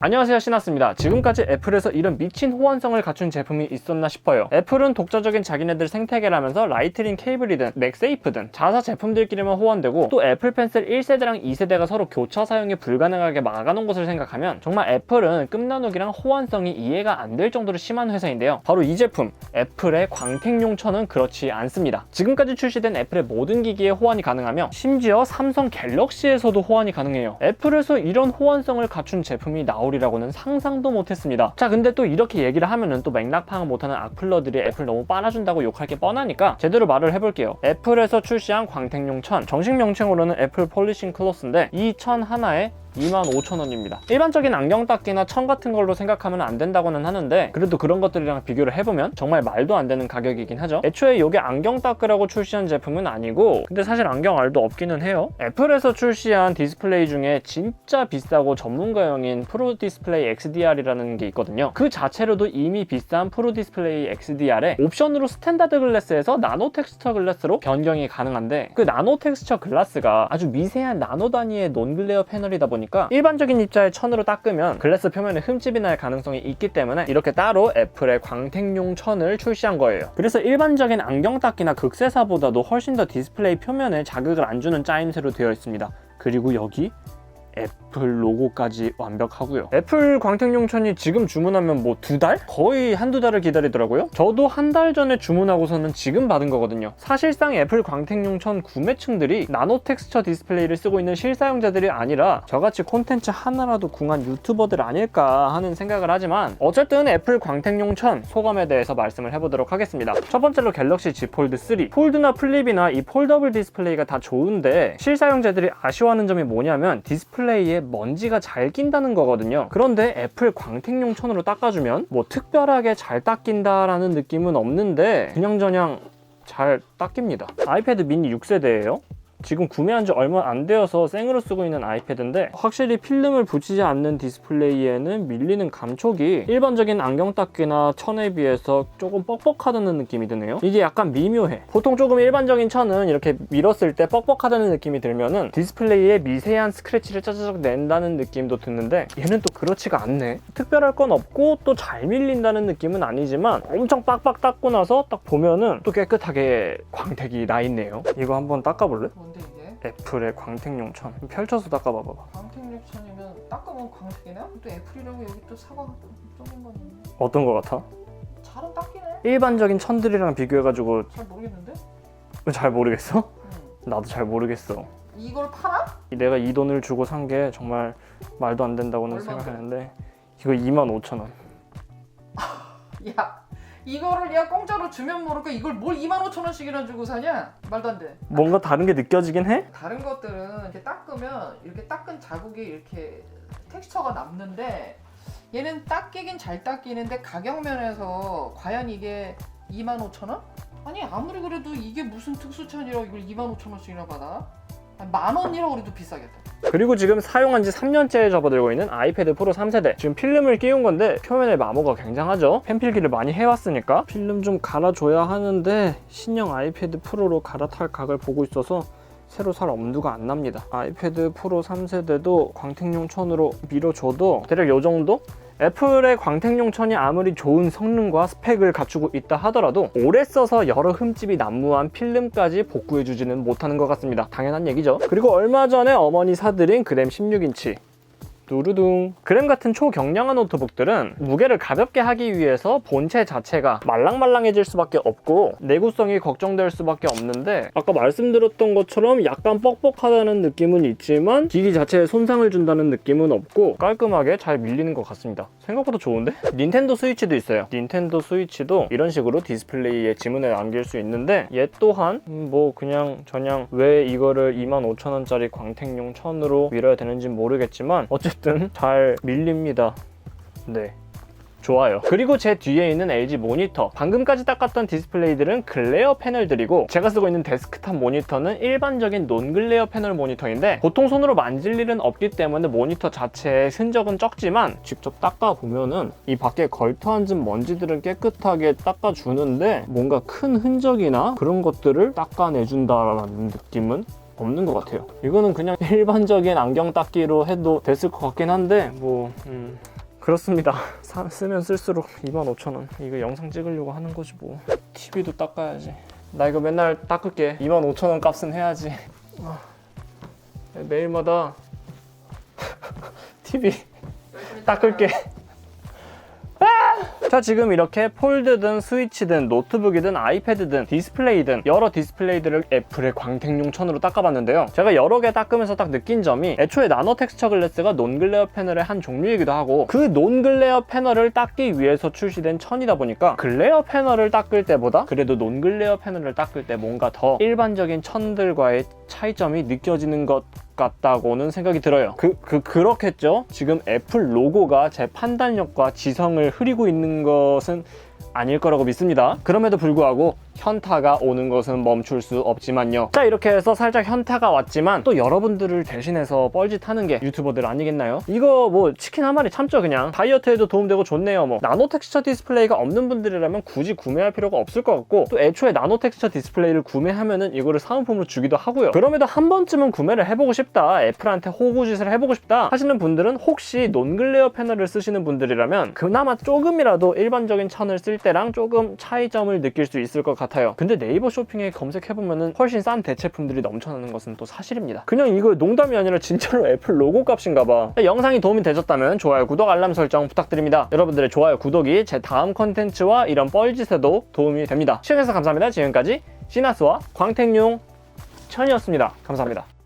안녕하세요, 신하스입니다. 지금까지 애플에서 이런 미친 호환성을 갖춘 제품이 있었나 싶어요. 애플은 독자적인 자기네들 생태계라면서 라이트닝 케이블이든 맥세이프든 자사 제품들끼리만 호환되고 또 애플 펜슬 1세대랑 2세대가 서로 교차 사용이 불가능하게 막아놓은 것을 생각하면 정말 애플은 끝나누기랑 호환성이 이해가 안 될 정도로 심한 회사인데요. 바로 이 제품, 애플의 광택용천은 그렇지 않습니다. 지금까지 출시된 애플의 모든 기기에 호환이 가능하며 심지어 삼성 갤럭시에서도 호환이 가능해요. 애플에서 이런 호환성을 갖춘 제품이 나오리라고는 상상도 못했습니다. 자, 근데 또 이렇게 얘기를 하면은 또 맥락 파악 못하는 악플러들이 애플 너무 빨아준다고 욕할 게 뻔하니까 제대로 말을 해볼게요. 애플에서 출시한 광택용 천, 정식 명칭으로는 애플 폴리싱 클로스인데 이 천 하나에 25,000원입니다. 일반적인 안경 닦기나 천 같은 걸로 생각하면 안 된다고는 하는데 그래도 그런 것들이랑 비교를 해보면 정말 말도 안 되는 가격이긴 하죠. 애초에 이게 안경 닦으라고 출시한 제품은 아니고 근데 사실 안경 알도 없기는 해요. 애플에서 출시한 디스플레이 중에 진짜 비싸고 전문가용인 프로 디스플레이 XDR이라는 게 있거든요. 그 자체로도 이미 비싼 프로 디스플레이 XDR에 옵션으로 스탠다드 글래스에서 나노 텍스처 글라스로 변경이 가능한데 그 나노 텍스처 글라스가 아주 미세한 나노 단위의 논글레어 패널이다 보니까 일반적인 입자의 천으로 닦으면 글래스 표면에 흠집이 날 가능성이 있기 때문에 이렇게 따로 애플의 광택용 천을 출시한 거예요. 그래서 일반적인 안경 닦기나 극세사보다도 훨씬 더 디스플레이 표면에 자극을 안 주는 짜임새로 되어 있습니다. 그리고 여기 애플 로고까지 완벽하고요. 애플 광택용 천이 지금 주문하면 뭐 2달? 거의 한두 달을 기다리더라고요. 저도 한 달 전에 주문하고서는 지금 받은 거거든요. 사실상 애플 광택용 천 구매층들이 나노 텍스처 디스플레이를 쓰고 있는 실사용자들이 아니라 저같이 콘텐츠 하나라도 궁한 유튜버들 아닐까 하는 생각을 하지만 어쨌든 애플 광택용 천 소감에 대해서 말씀을 해보도록 하겠습니다. 첫 번째로 갤럭시 Z 폴드 3 폴드나 플립이나 이 폴더블 디스플레이가 다 좋은데 실사용자들이 아쉬워하는 점이 뭐냐면 디스플레이에 먼지가 잘 낀다는 거거든요. 그런데 애플 광택용 천으로 닦아주면 뭐 특별하게 잘 닦인다라는 느낌은 없는데 그냥저냥 잘 닦입니다. 아이패드 미니 6세대예요. 지금 구매한 지 얼마 안 되어서 생으로 쓰고 있는 아이패드인데 확실히 필름을 붙이지 않는 디스플레이에는 밀리는 감촉이 일반적인 안경 닦기나 천에 비해서 조금 뻑뻑하다는 느낌이 드네요. 이게 약간 미묘해. 보통 조금 일반적인 천은 이렇게 밀었을 때 뻑뻑하다는 느낌이 들면은 디스플레이에 미세한 스크래치를 짜자작 낸다는 느낌도 드는데 얘는 또 그렇지가 않네. 특별할 건 없고 또 잘 밀린다는 느낌은 아니지만 엄청 빡빡 닦고 나서 딱 보면은 또 깨끗하게 광택이 나 있네요. 이거 한번 닦아볼래? 뭔데 이게? 애플의 광택용 천 펼쳐서 닦아봐봐. 광택용 천이면 닦으면 광택이네? 또 애플이라고 여기 또 사과가 쪼긴 건 있네. 어떤 거 같아? 잘은 닦이네? 일반적인 천들이랑 비교해가지고 잘 모르겠는데? 잘 모르겠어? 응. 나도 잘 모르겠어. 이걸 팔아? 내가 이 돈을 주고 산 게 정말 말도 안 된다고는 얼마인데? 생각하는데 이거 25,000원. 야 이거를 야 공짜로 주면 모를까 이걸 뭘 25,000원씩이나 주고 사냐? 말도 안 돼. 뭔가 다른 게 느껴지긴 해? 다른 것들은 이렇게 닦으면 이렇게 닦은 자국이 이렇게 텍스처가 남는데 얘는 닦이긴 잘 닦이는데 가격 면에서 과연 이게 25,000원? 아니 아무리 그래도 이게 무슨 특수천이라고 이걸 25,000원씩이나 받아? 아니, 10,000원이라고 그래도 비싸겠다. 그리고 지금 사용한 지 3년째 접어들고 있는 아이패드 프로 3세대 지금 필름을 끼운 건데 표면의 마모가 굉장하죠. 펜필기를 많이 해왔으니까 필름 좀 갈아줘야 하는데 신형 아이패드 프로로 갈아탈 각을 보고 있어서 새로 살 엄두가 안 납니다. 아이패드 프로 3세대도 광택용 천으로 밀어줘도 대략 요 정도? 애플의 광택용 천이 아무리 좋은 성능과 스펙을 갖추고 있다 하더라도 오래 써서 여러 흠집이 난무한 필름까지 복구해주지는 못하는 것 같습니다. 당연한 얘기죠. 그리고 얼마 전에 어머니 사드린 그램 16인치 누르둥. 그램 같은 초경량한 노트북들은 무게를 가볍게 하기 위해서 본체 자체가 말랑말랑해질 수밖에 없고 내구성이 걱정될 수밖에 없는데 아까 말씀드렸던 것처럼 약간 뻑뻑하다는 느낌은 있지만 기기 자체에 손상을 준다는 느낌은 없고 깔끔하게 잘 밀리는 것 같습니다. 생각보다 좋은데? 닌텐도 스위치도 있어요. 닌텐도 스위치도 이런 식으로 디스플레이에 지문을 남길 수 있는데 얘 또한 뭐 그냥 저냥 왜 이거를 25,000원짜리 광택용 천으로 밀어야 되는지 모르겠지만 어쨌든 잘 밀립니다. 네, 좋아요. 그리고 제 뒤에 있는 LG 모니터 방금까지 닦았던 디스플레이들은 글레어 패널들이고 제가 쓰고 있는 데스크탑 모니터는 일반적인 논글레어 패널 모니터인데 보통 손으로 만질 일은 없기 때문에 모니터 자체의 흔적은 적지만 직접 닦아보면은 이 밖에 걸터앉은 먼지들은 깨끗하게 닦아주는데 뭔가 큰 흔적이나 그런 것들을 닦아내준다라는 느낌은 없는 것 같아요. 이거는 그냥 일반적인 안경 닦기로 해도 됐을 것 같긴 한데 그렇습니다. 쓰면 쓸수록 25,000원. 이거 영상 찍으려고 하는 거지 뭐. TV도 닦아야지. 나 이거 맨날 닦을게. 25,000원 값은 해야지. 매일마다 TV 닦을게. 자, 지금 이렇게 폴드든 스위치든 노트북이든 아이패드든 디스플레이든 여러 디스플레이들을 애플의 광택용 천으로 닦아봤는데요. 제가 여러 개 닦으면서 딱 느낀 점이 애초에 나노 텍스처 글래스가 논글레어 패널의 한 종류이기도 하고 그 논글레어 패널을 닦기 위해서 출시된 천이다 보니까 글레어 패널을 닦을 때보다 그래도 논글레어 패널을 닦을 때 뭔가 더 일반적인 천들과의 차이점이 느껴지는 것 같다고는 생각이 들어요. 그렇겠죠? 지금 애플 로고가 제 판단력과 지성을 흐리고 있는 것은 아닐 거라고 믿습니다. 그럼에도 불구하고 현타가 오는 것은 멈출 수 없지만요. 자, 이렇게 해서 살짝 현타가 왔지만 또 여러분들을 대신해서 뻘짓하는 게 유튜버들 아니겠나요? 이거 뭐 치킨 한 마리 참죠. 그냥 다이어트에도 도움되고 좋네요. 뭐 나노 텍스처 디스플레이가 없는 분들이라면 굳이 구매할 필요가 없을 것 같고, 또 애초에 나노 텍스처 디스플레이를 구매하면은 이거를 사은품으로 주기도 하고요. 그럼에도 한 번쯤은 구매를 해보고 싶다, 애플한테 호구짓을 해보고 싶다 하시는 분들은 혹시 논글레어 패널을 쓰시는 분들이라면 그나마 조금이라도 일반적인 천을 쓸 때랑 조금 차이점을 느낄 수 있을 것 같아요. 근데 네이버 쇼핑에 검색해보면은 훨씬 싼 대체품들이 넘쳐나는 것은 또 사실입니다. 그냥 이거 농담이 아니라 진짜로 애플 로고 값인가봐. 영상이 도움이 되셨다면 좋아요, 구독, 알람 설정 부탁드립니다. 여러분들의 좋아요, 구독이 제 다음 컨텐츠와 이런 뻘짓에도 도움이 됩니다. 시청해주셔서 감사합니다. 지금까지 시나스와 광택용 천이었습니다. 감사합니다.